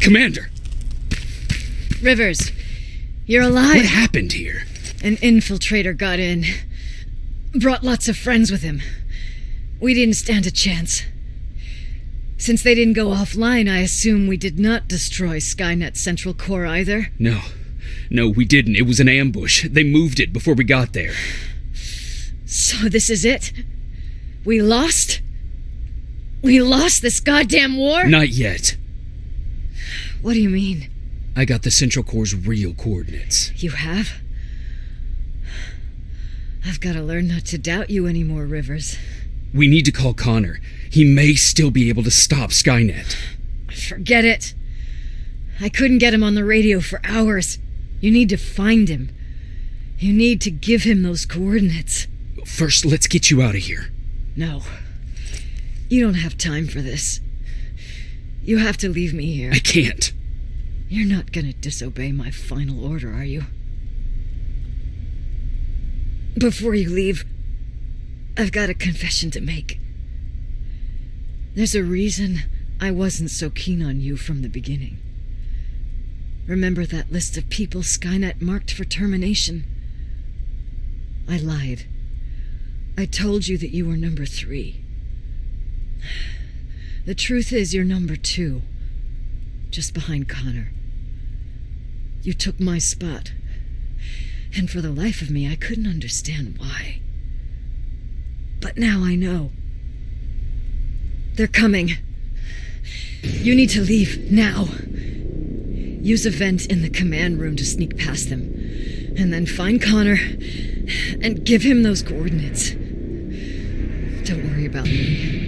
Commander! Rivers, you're alive. What happened here? An infiltrator got in. Brought lots of friends with him. We didn't stand a chance. Since they didn't go offline, I assume we did not destroy Skynet's central core either. No, we didn't. It was an ambush. They moved it before we got there. So this is it? We lost? We lost this goddamn war? Not yet. What do you mean? I got the central core's real coordinates. You have? I've got to learn not to doubt you anymore, Rivers. We need to call Connor. He may still be able to stop Skynet. Forget it. I couldn't get him on the radio for hours. You need to find him. You need to give him those coordinates. First, let's get you out of here. No. You don't have time for this. You have to leave me here. I can't. You're not gonna disobey my final order, are you? Before you leave, I've got a confession to make. There's a reason I wasn't so keen on you from the beginning. Remember that list of people Skynet marked for termination? I lied. I told you that you were number 3. The truth is you're number 2, just behind Connor. You took my spot, and for the life of me, I couldn't understand why. But now I know. They're coming. You need to leave, now. Use a vent in the command room to sneak past them, and then find Connor and give him those coordinates. Don't worry about me.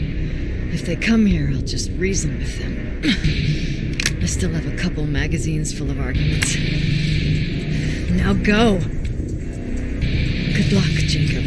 If they come here, I'll just reason with them. I still have a couple magazines full of arguments. Now go. Good luck, Jacob.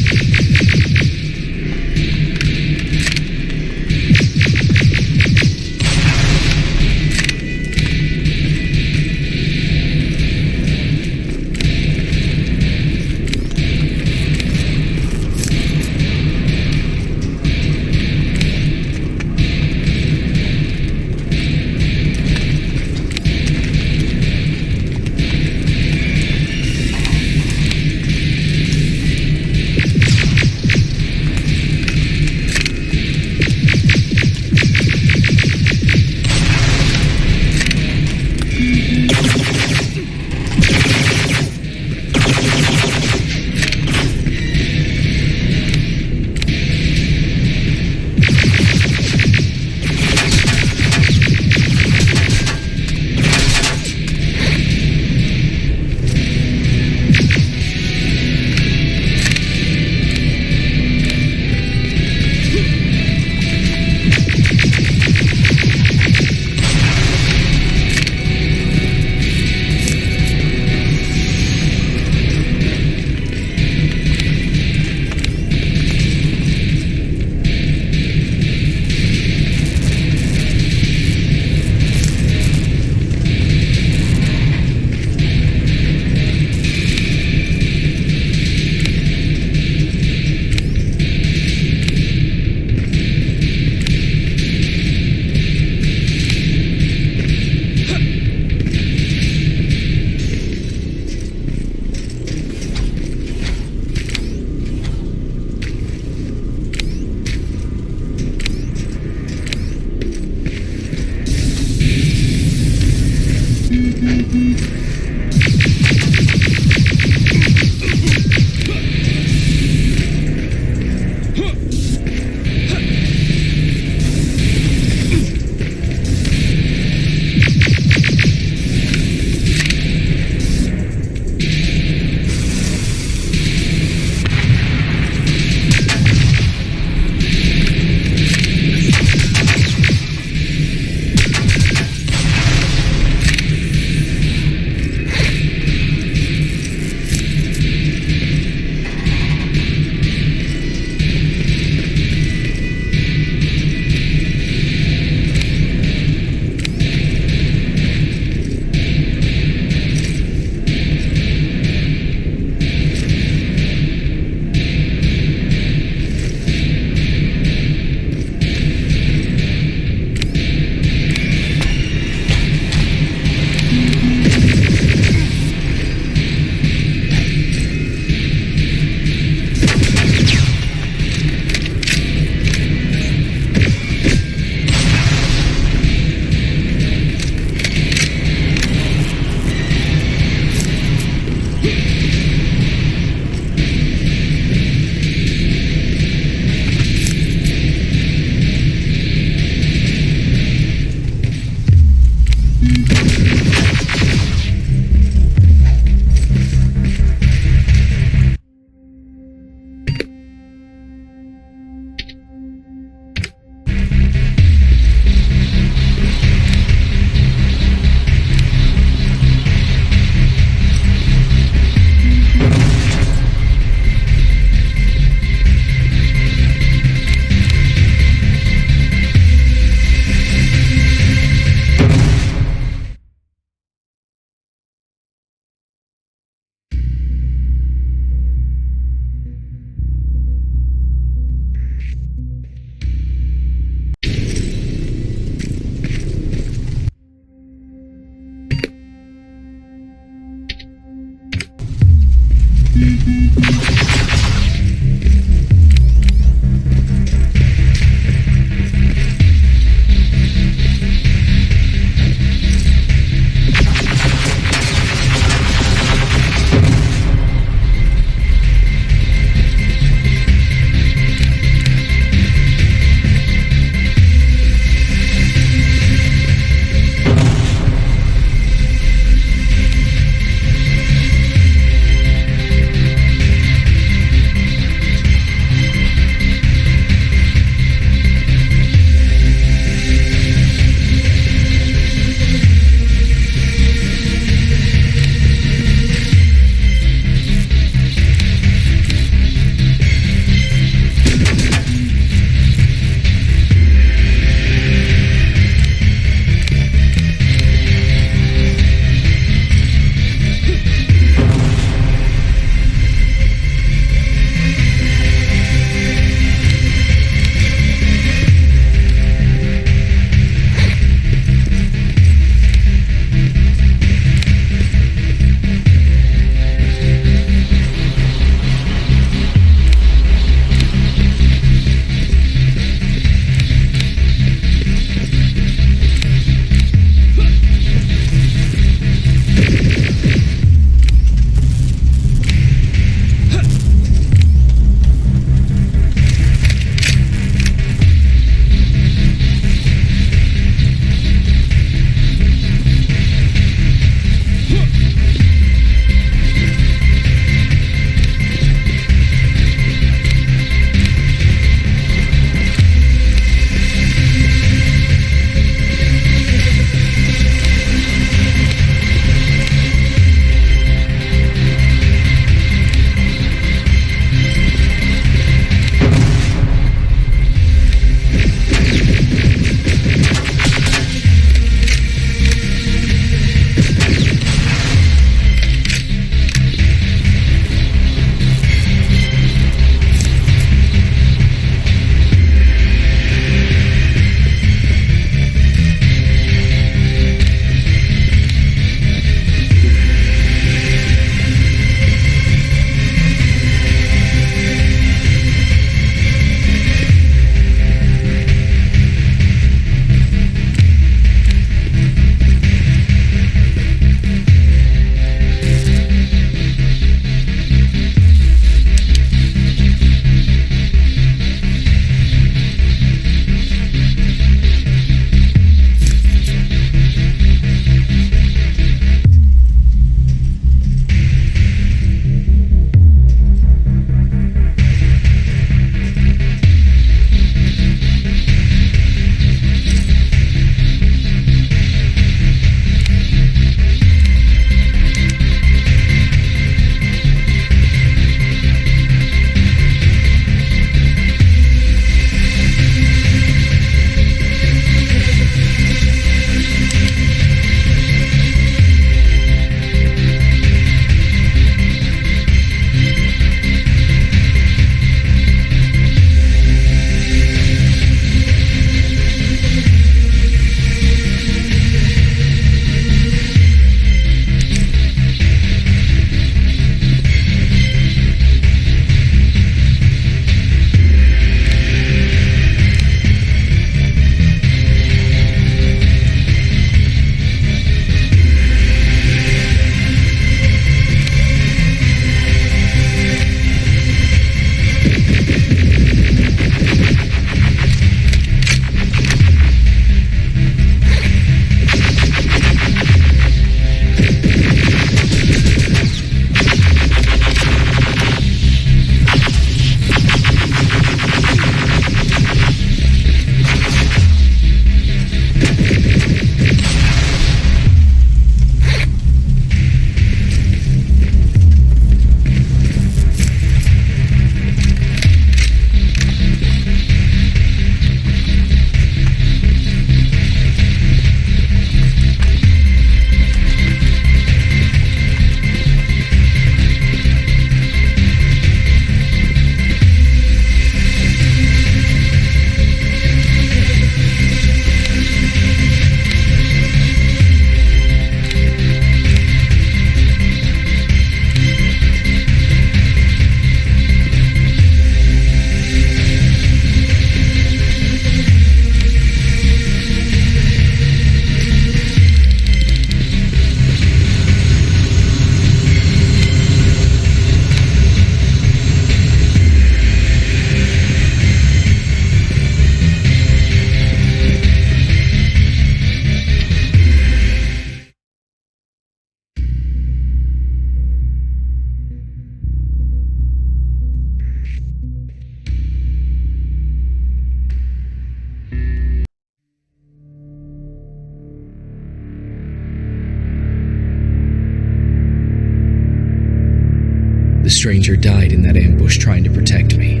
The stranger died in that ambush trying to protect me.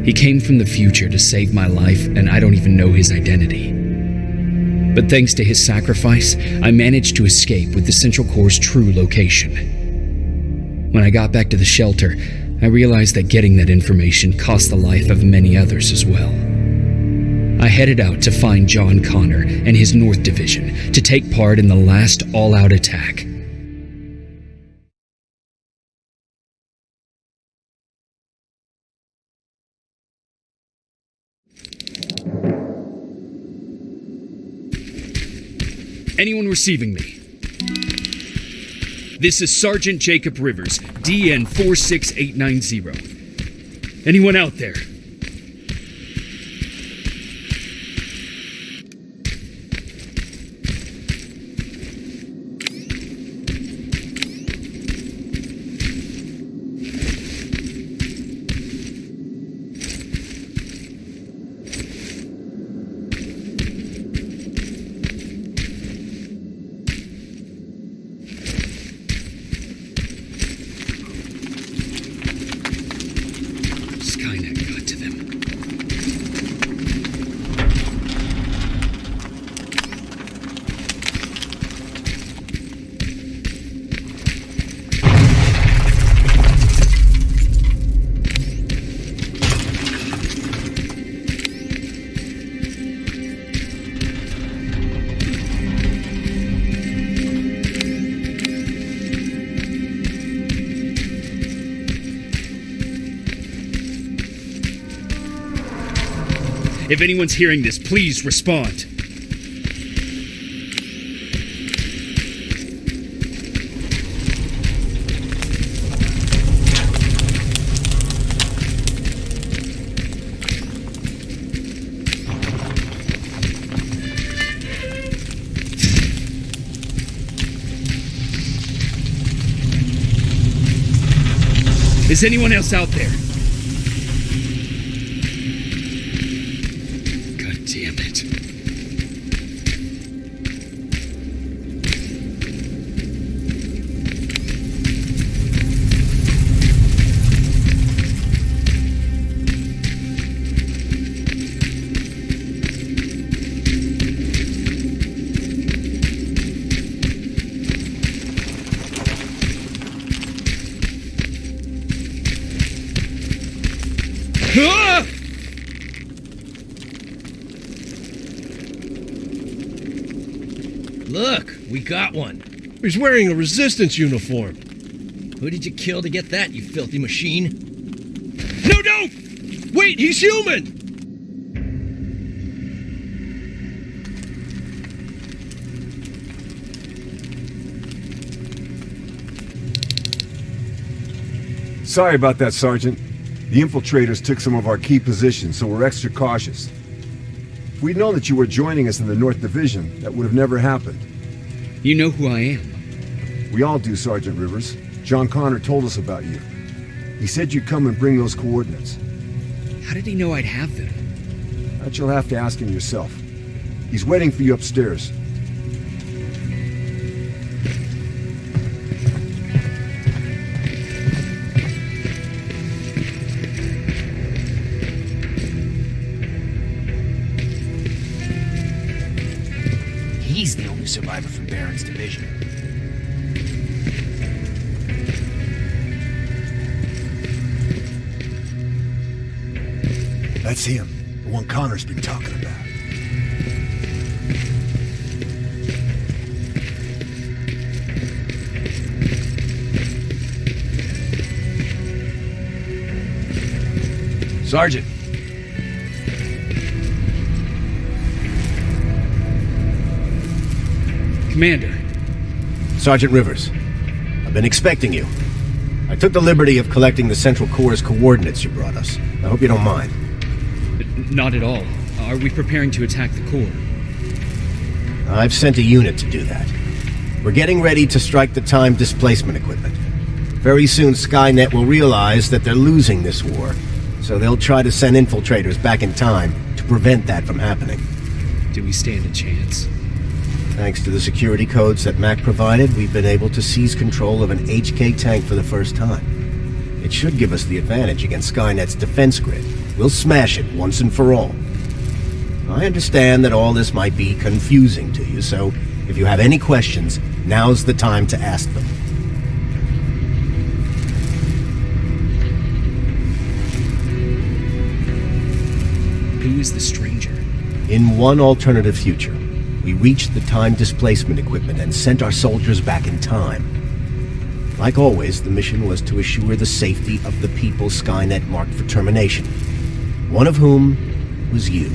He came from the future to save my life, and I don't even know his identity. But thanks to his sacrifice, I managed to escape with the Central Core's true location. When I got back to the shelter, I realized that getting that information cost the life of many others as well. I headed out to find John Connor and his North Division to take part in the last all-out attack. Anyone receiving me? This is Sergeant Jacob Rivers, DN 46890. Anyone out there? If anyone's hearing this, please respond. Is anyone else out there? Damn it. Ah! Look, we got one. He's wearing a Resistance uniform. Who did you kill to get that, you filthy machine? No, don't! Wait, he's human! Sorry about that, Sergeant. The infiltrators took some of our key positions, so we're extra cautious. If we'd known that you were joining us in the North Division, that would have never happened. You know who I am. We all do, Sergeant Rivers. John Connor told us about you. He said you'd come and bring those coordinates. How did he know I'd have them? That you'll have to ask him yourself. He's waiting for you upstairs. He's the only survivor from Baron's division. That's him, the one Connor's been talking about. Sergeant. Commander. Sergeant Rivers, I've been expecting you. I took the liberty of collecting the Central Core's coordinates you brought us. I hope you don't mind. Not at all. Are we preparing to attack the core? I've sent a unit to do that. We're getting ready to strike the time displacement equipment. Very soon Skynet will realize that they're losing this war, so they'll try to send infiltrators back in time to prevent that from happening. Do we stand a chance? Thanks to the security codes that Mac provided, we've been able to seize control of an HK tank for the first time. It should give us the advantage against Skynet's defense grid. We'll smash it once and for all. I understand that all this might be confusing to you, so if you have any questions, now's the time to ask them. Who is the stranger? In one alternative future, we reached the time displacement equipment and sent our soldiers back in time. Like always, the mission was to assure the safety of the people Skynet marked for termination, one of whom was you.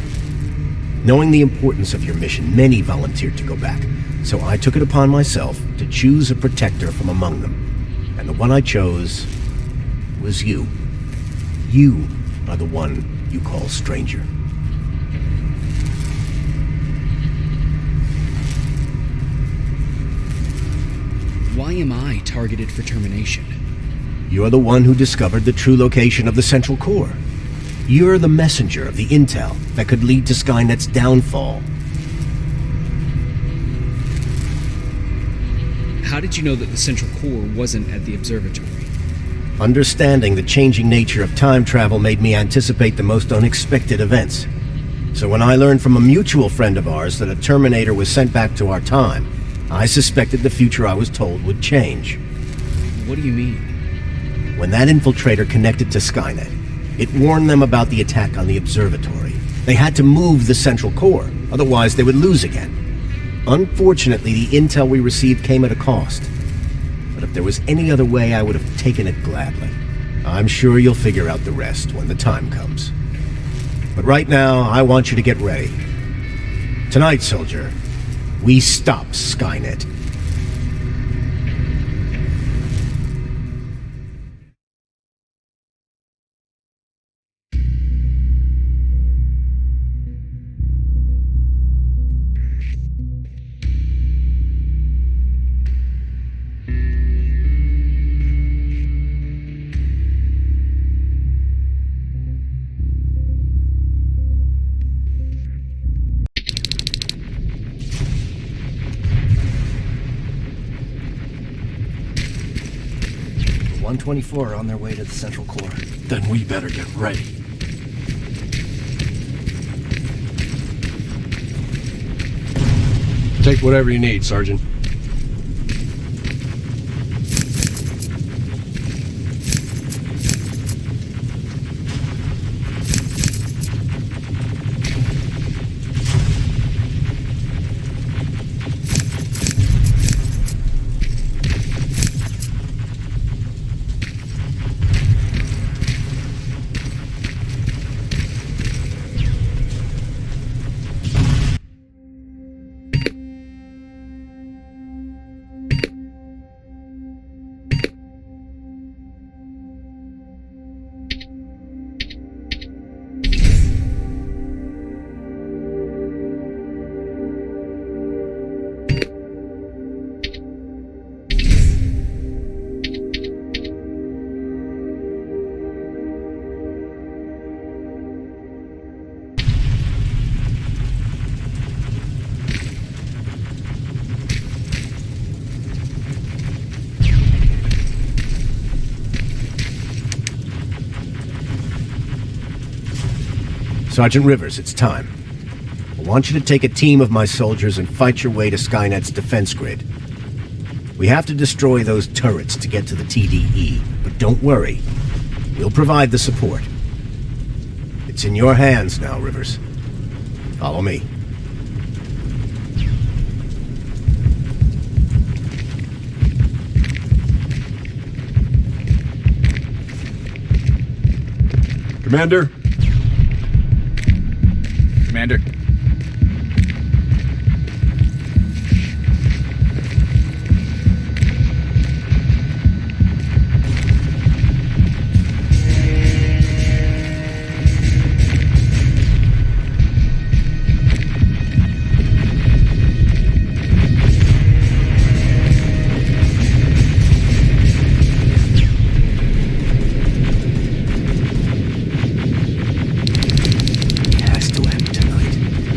Knowing the importance of your mission, many volunteered to go back, so I took it upon myself to choose a protector from among them. And the one I chose was you. You are the one you call stranger. Why am I targeted for termination? You're the one who discovered the true location of the Central Core. You're the messenger of the intel that could lead to Skynet's downfall. How did you know that the Central Core wasn't at the observatory? Understanding the changing nature of time travel made me anticipate the most unexpected events. So when I learned from a mutual friend of ours that a Terminator was sent back to our time, I suspected the future I was told would change. What do you mean? When that infiltrator connected to Skynet, it warned them about the attack on the observatory. They had to move the Central Core, otherwise they would lose again. Unfortunately, the intel we received came at a cost. But if there was any other way, I would have taken it gladly. I'm sure you'll figure out the rest when the time comes. But right now, I want you to get ready. Tonight, soldier, we stop Skynet. .124 are on their way to the Central Core. Then we better get ready. Take whatever you need, Sergeant. Sergeant Rivers, it's time. I want you to take a team of my soldiers and fight your way to Skynet's defense grid. We have to destroy those turrets to get to the TDE, but don't worry. We'll provide the support. It's in your hands now, Rivers. Follow me. Commander? Commander. It has to end tonight.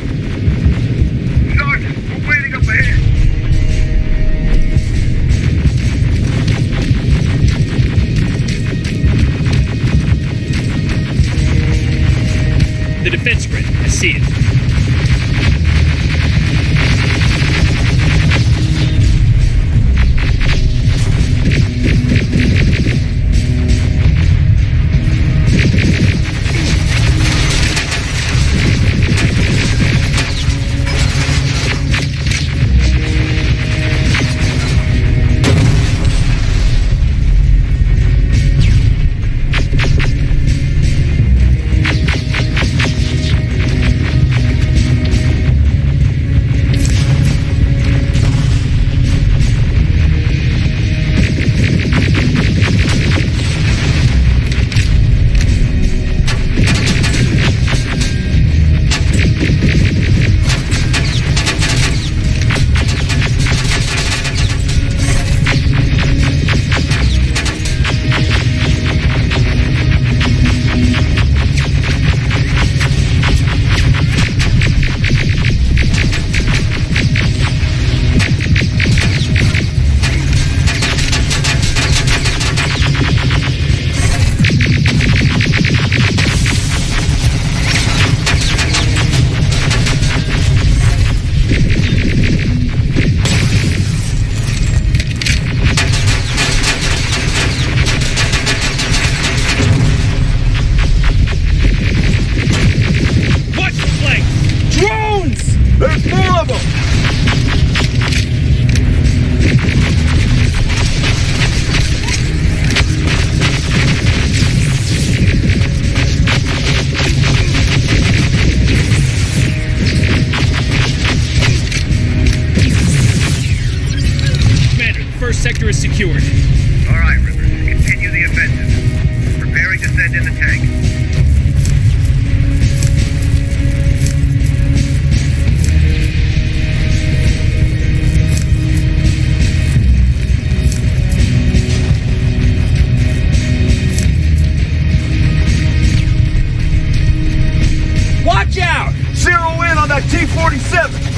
secured. All right, Rivers. Continue the offensive. Preparing to send in the tank. Watch out! Zero in on that T-47!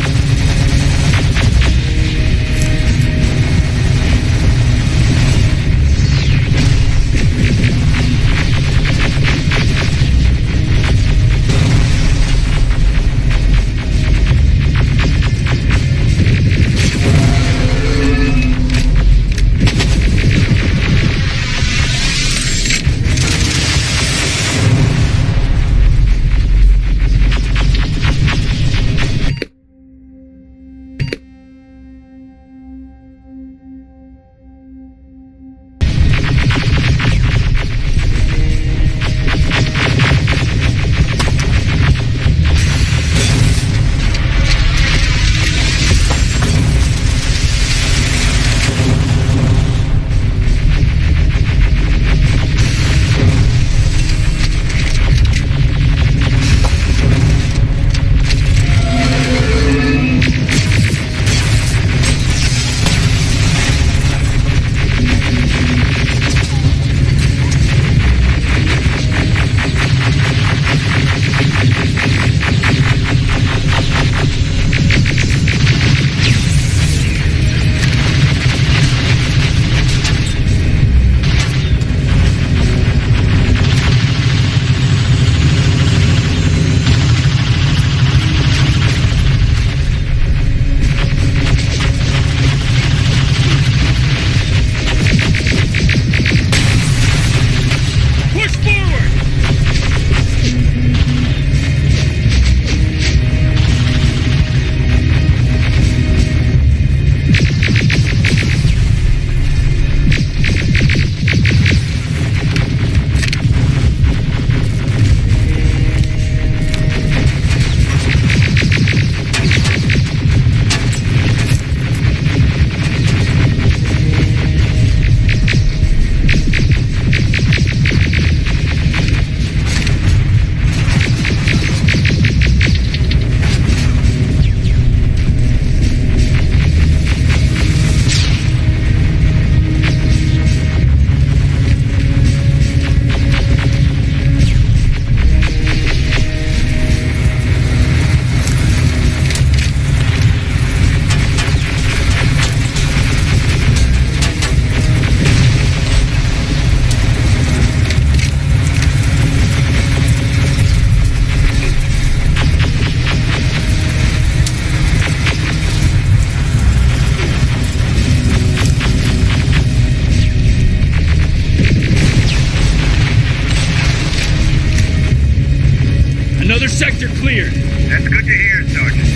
Another sector cleared. That's good to hear, Sergeant.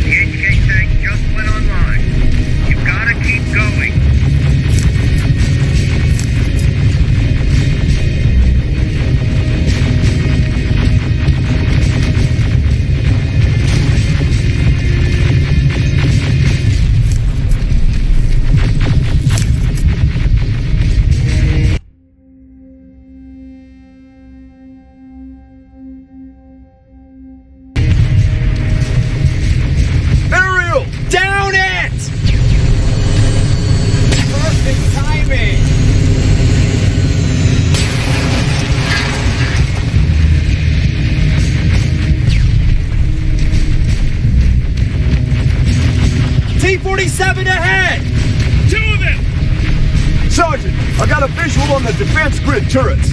The HK tank just went online. You've gotta keep going. Down it! Perfect timing! T-47 ahead! Two of them! Sergeant, I got a visual on the defense grid turrets.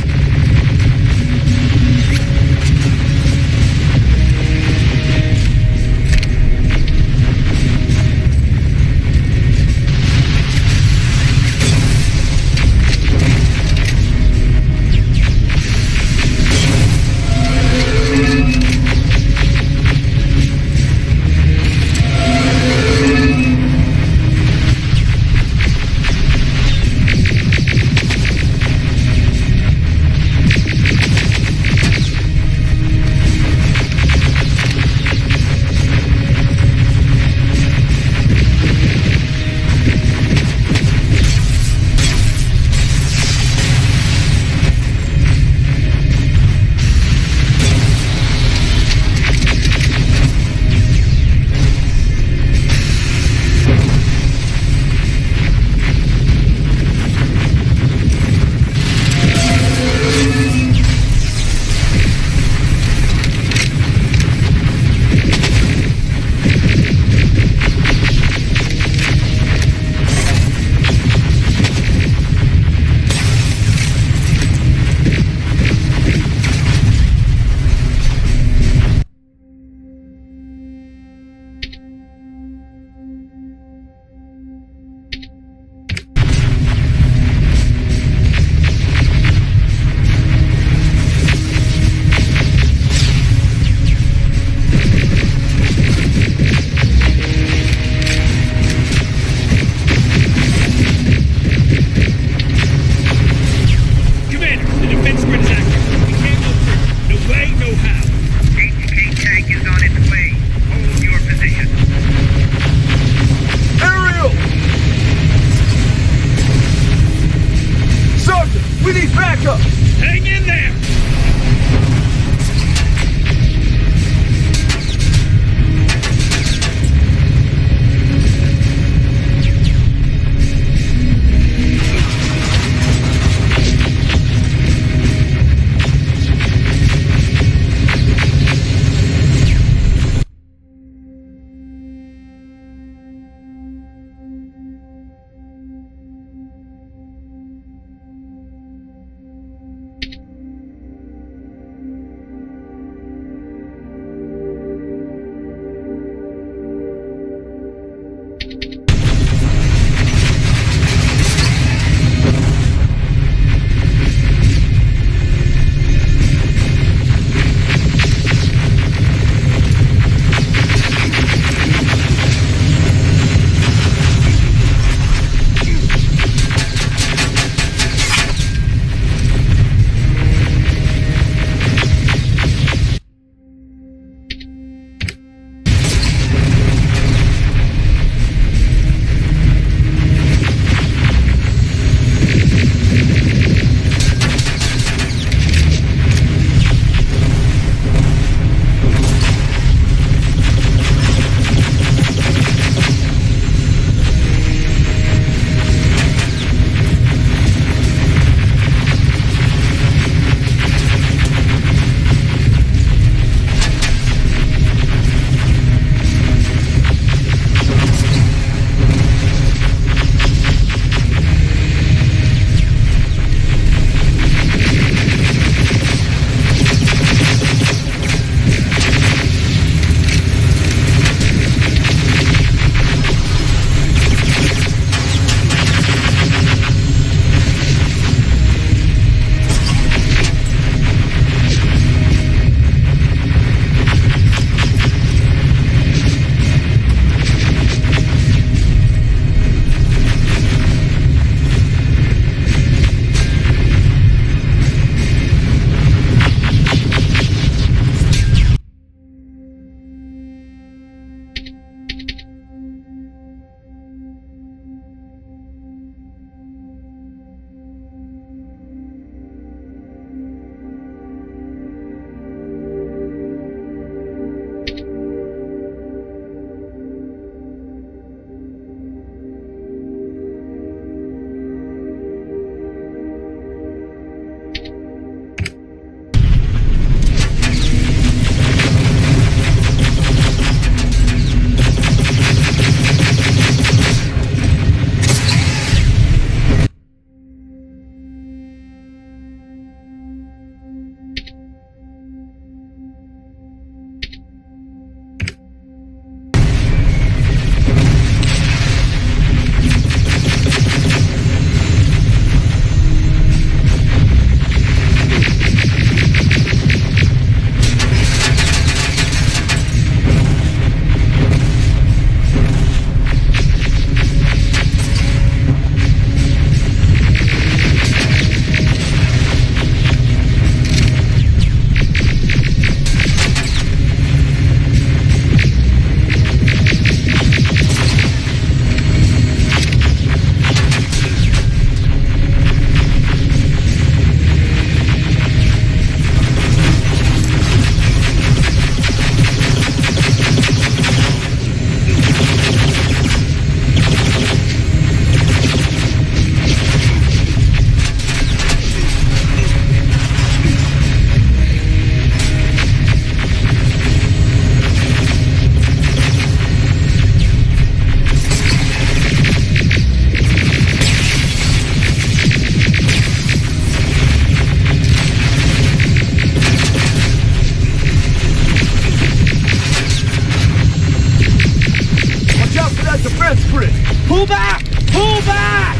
Pull back! Pull back!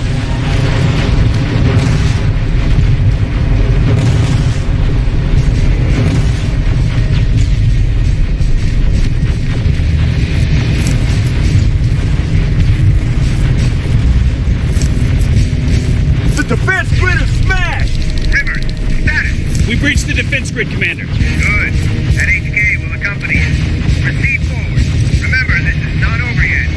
The defense grid is smashed! Rivers, status. We breached the defense grid, Commander. Good. NHK will accompany you. Proceed forward. Remember, this is not over yet.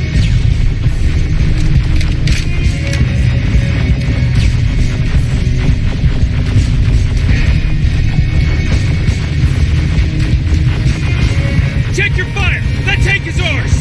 Check your fire! That tank is ours!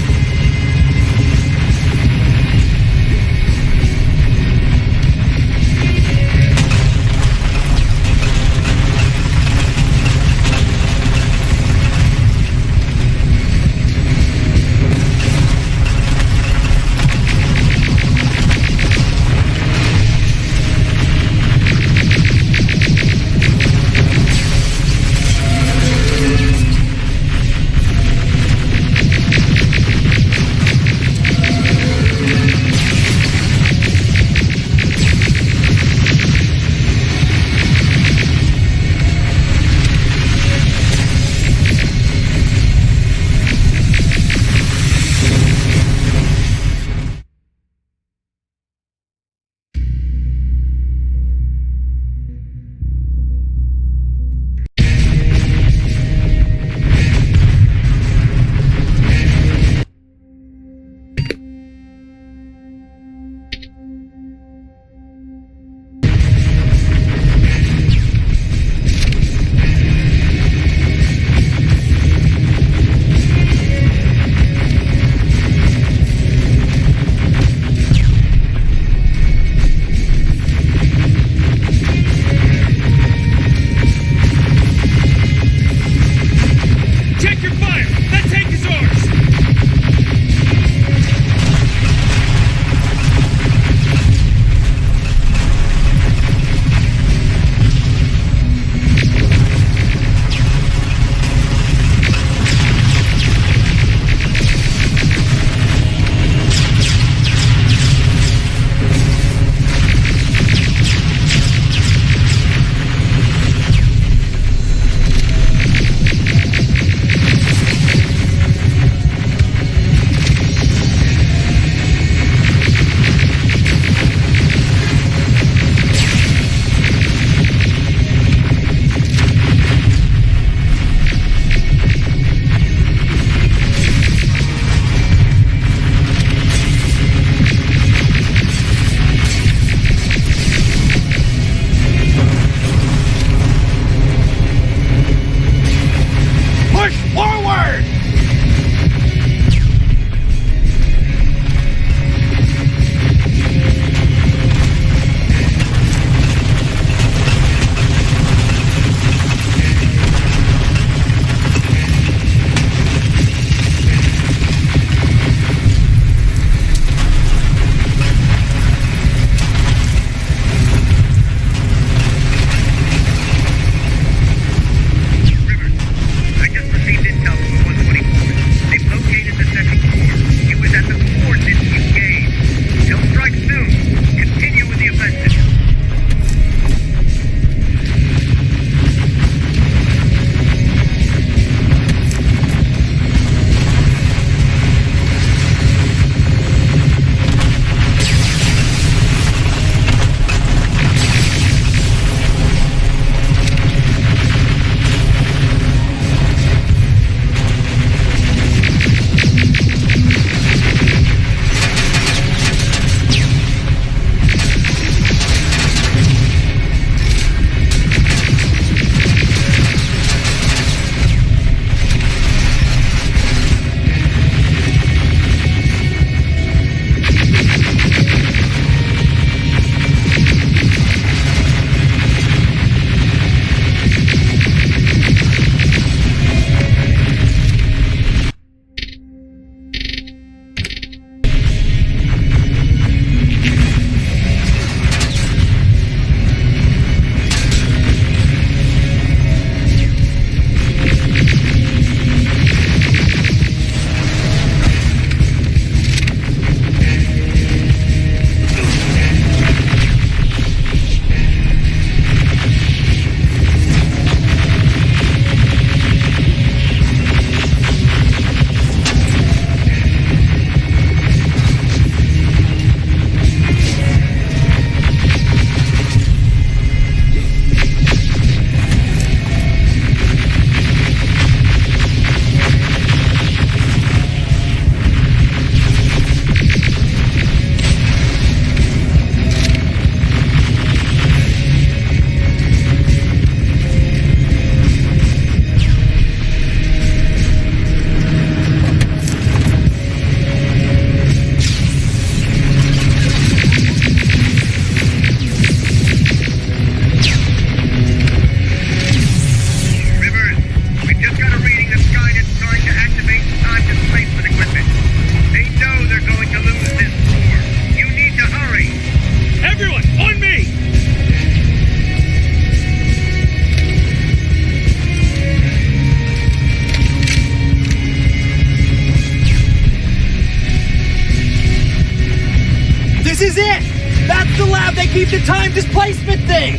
This is it! That's the lab they keep the time displacement thing!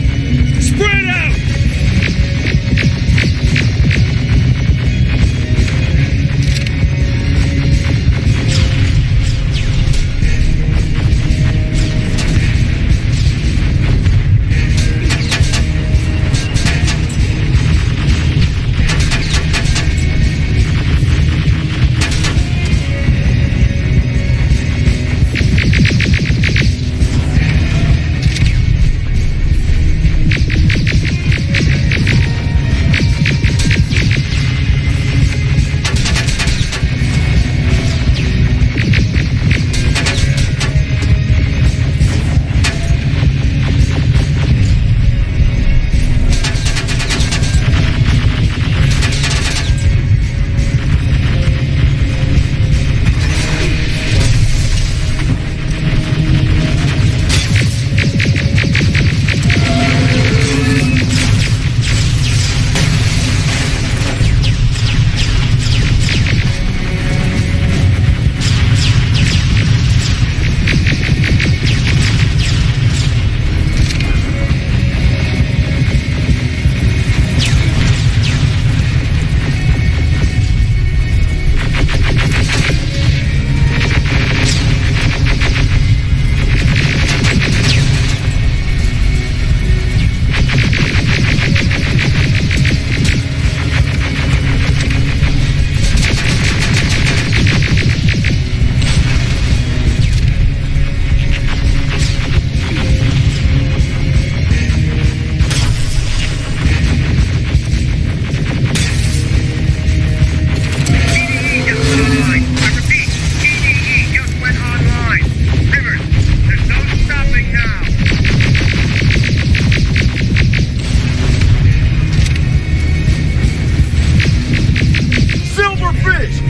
Spread out!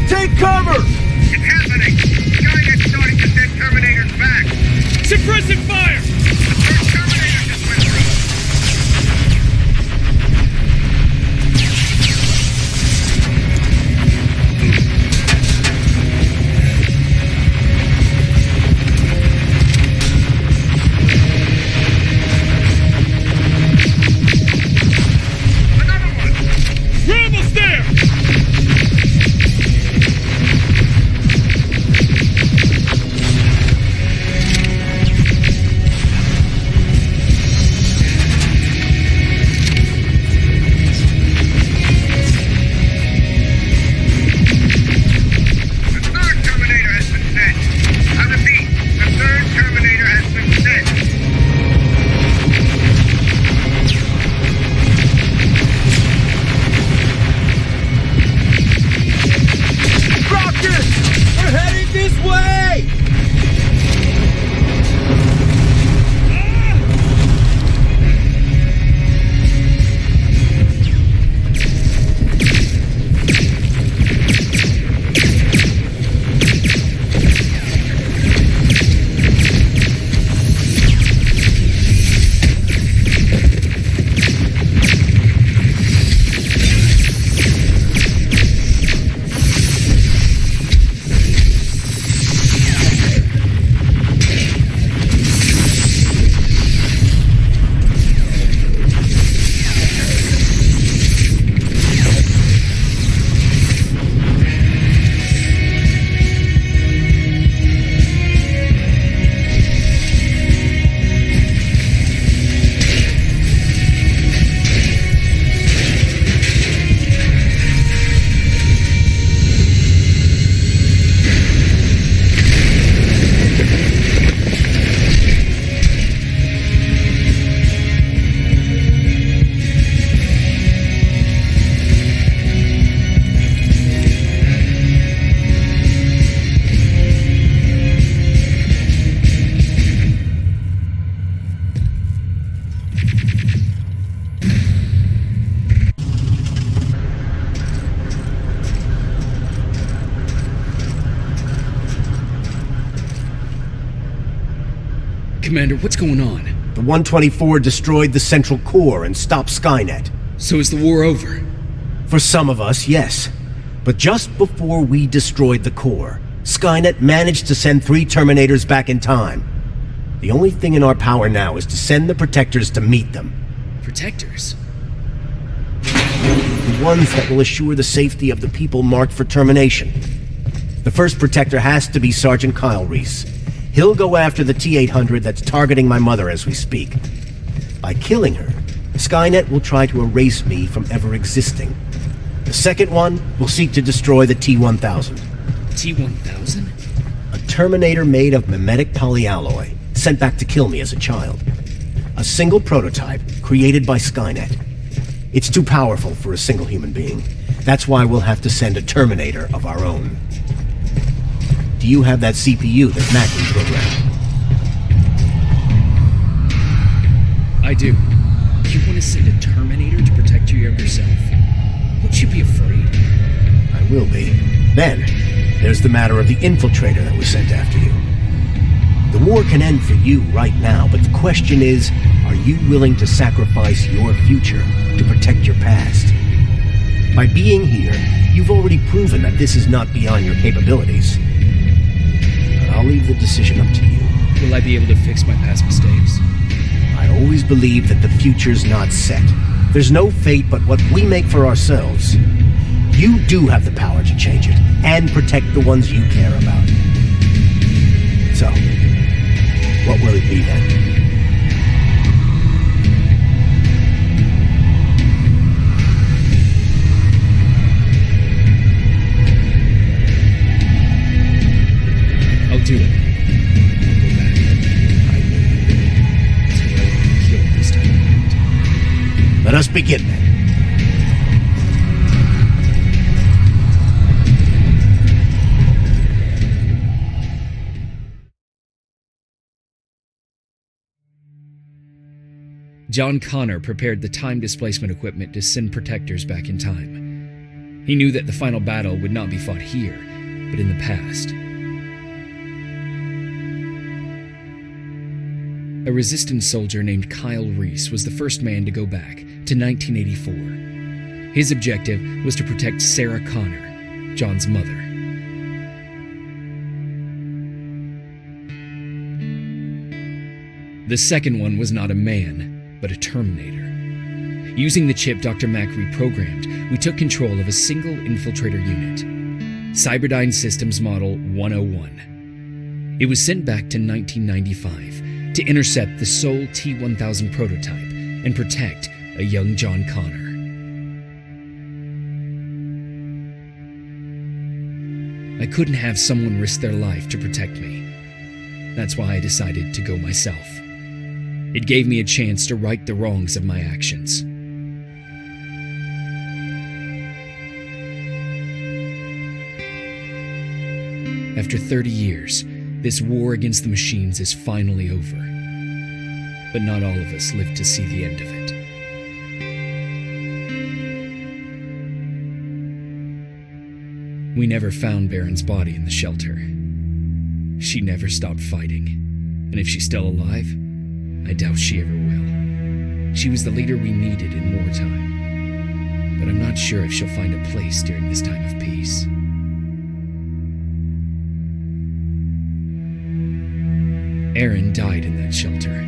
Take cover! It's happening! Skynet's starting to send Terminators back! Suppressive fire! The first Terminator just went through! Another one! We're almost there! The third Terminator has been sent! I repeat, the third Terminator has been sent! Rocket! We're heading this way! Commander, what's going on? The 124 destroyed the central core and stopped Skynet. So is the war over? For some of us, yes. But just before we destroyed the core, Skynet managed to send 3 Terminators back in time. The only thing in our power now is to send the Protectors to meet them. Protectors? The ones that will assure the safety of the people marked for termination. The first Protector has to be Sergeant Kyle Reese. He'll go after the T-800 that's targeting my mother as we speak. By killing her, Skynet will try to erase me from ever existing. The second one will seek to destroy the T-1000. T-1000? A Terminator made of mimetic polyalloy, sent back to kill me as a child. A single prototype created by Skynet. It's too powerful for a single human being. That's why we'll have to send a Terminator of our own. Do you have that CPU that Mac reprogrammed? I do. You want to send a Terminator to protect your younger self? Won't you be afraid? I will be. Then, there's the matter of the infiltrator that was sent after you. The war can end for you right now, but the question is, are you willing to sacrifice your future to protect your past? By being here, you've already proven that this is not beyond your capabilities. But I'll leave the decision up to you. Will I be able to fix my past mistakes? I always believe that the future's not set. There's no fate but what we make for ourselves. You do have the power to change it, and protect the ones you care about. So, what will it be then? I'll do it. I'll go back. I will. Until I want to be killed this time around. Let us begin then. John Connor prepared the time displacement equipment to send Protectors back in time. He knew that the final battle would not be fought here, but in the past. A Resistance soldier named Kyle Reese was the first man to go back to 1984. His objective was to protect Sarah Connor, John's mother. The second one was not a man, but a Terminator. Using the chip Dr. Mack reprogrammed, we took control of a single infiltrator unit, Cyberdyne Systems Model 101. It was sent back to 1995 to intercept the sole T-1000 prototype and protect a young John Connor. I couldn't have someone risk their life to protect me. That's why I decided to go myself. It gave me a chance to right the wrongs of my actions. After 30 years, this war against the machines is finally over. But not all of us lived to see the end of it. We never found Baron's body in the shelter. She never stopped fighting, and if she's still alive, I doubt she ever will. She was the leader we needed in wartime, but I'm not sure if she'll find a place during this time of peace. Erin died in that shelter.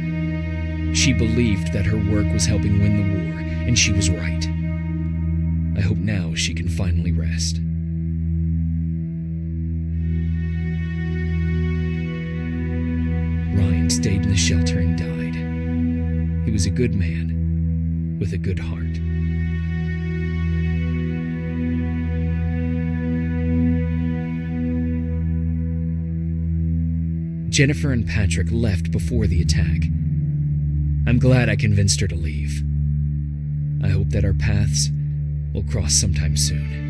She believed that her work was helping win the war, and she was right. I hope now she can finally rest. Ryan stayed in the shelter and died. He was a good man with a good heart. Jennifer and Patrick left before the attack. I'm glad I convinced her to leave. I hope that our paths will cross sometime soon.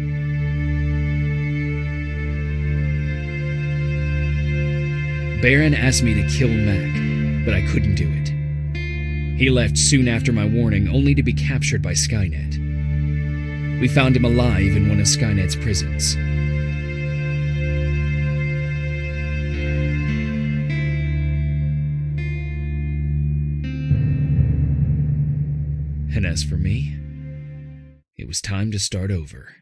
Baron asked me to kill Mac, but I couldn't do it. He left soon after my warning, only to be captured by Skynet. We found him alive in one of Skynet's prisons. And as for me, it was time to start over.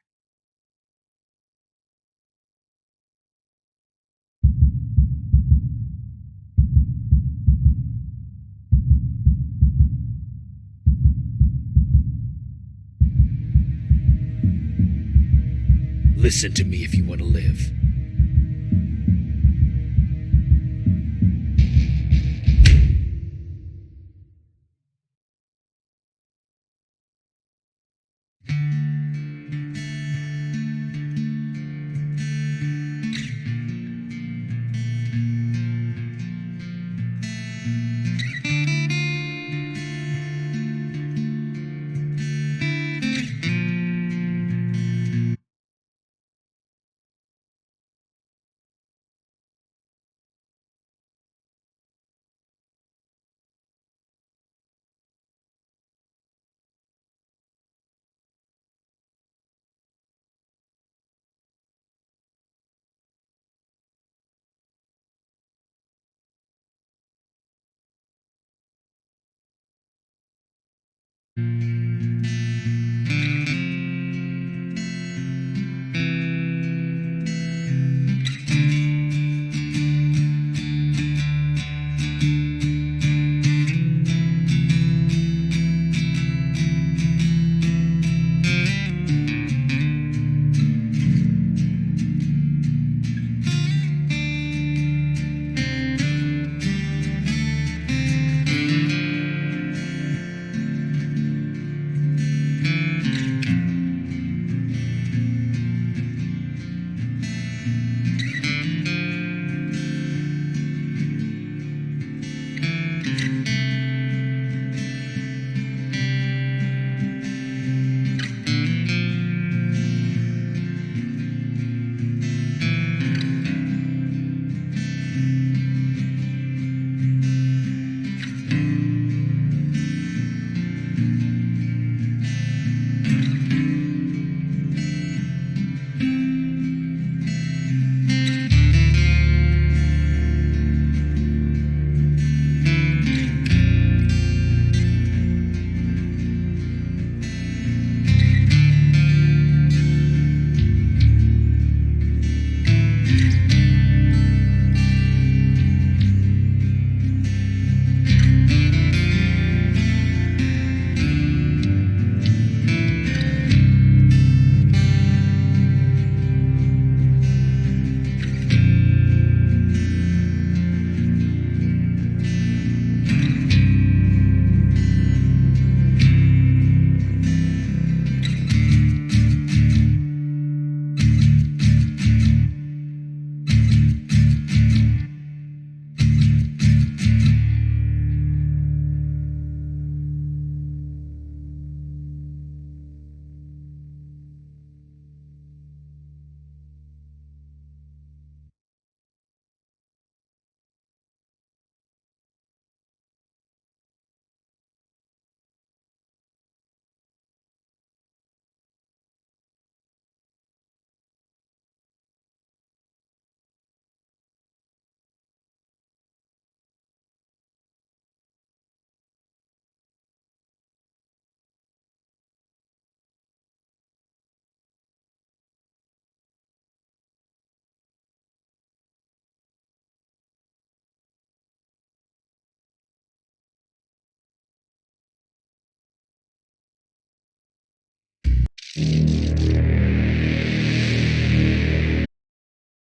Listen to me if you want to live.